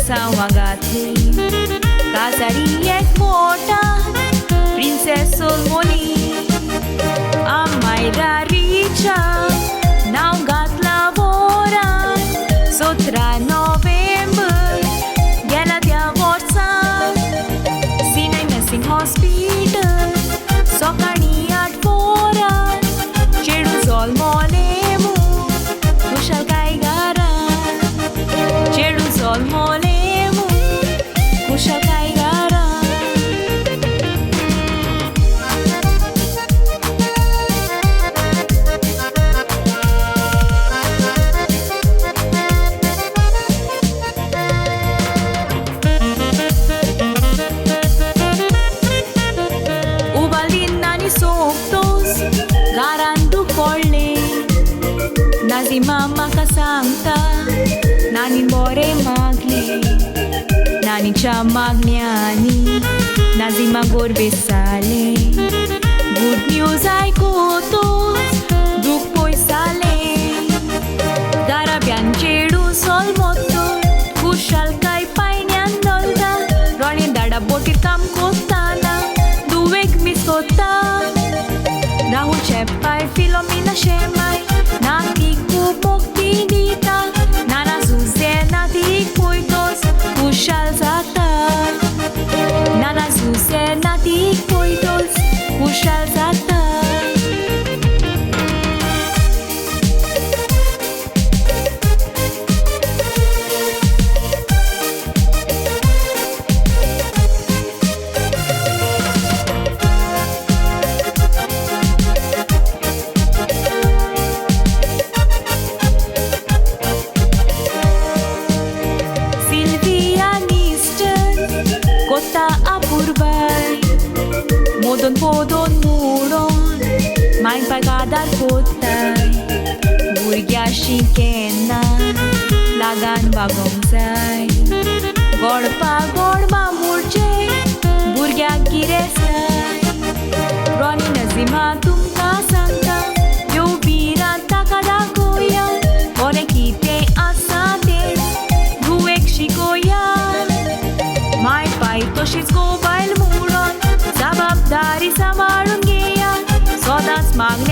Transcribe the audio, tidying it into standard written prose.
केसांवा घातली काजारी एक मोठा प्रिन्सेस सोलमोनी Amayra रिचा नाव घातला वोरान 17 नोव्हेंबर गेला त्या वर्सा सिनाय नर्सिंग हॉस्पिटल सकाळी 8 वोरान चेडू जल्मलेमू कुशल कायगारान चेडू जल्मलेमू कुशल कायगारान Nazi mama kasangta nanin bore magli nanin cha magniani nazi magor besale good news ai kotos duk poi sale darabian chedu sol motto kushal kai painyan dolda roni dada botir kam kotana duwek misota Rahul Cheppai Filomena Shemai Natik Pupokti Dita Nana Zuze Natik Poitos Kushal Zata Nana Zuze Natik Poitos Kushal Zata Modon podon muron Main pagadar potay Burgyashi kena Lagan bagomzay Godpa godba murche Burgyak giresay Roni nazima tumka santa Yo bira takada koya Ore kite asate Guek shikoya Mai pai toshis go bail muron जबाबदारी सांभाळून घेया स्वतःच मागणी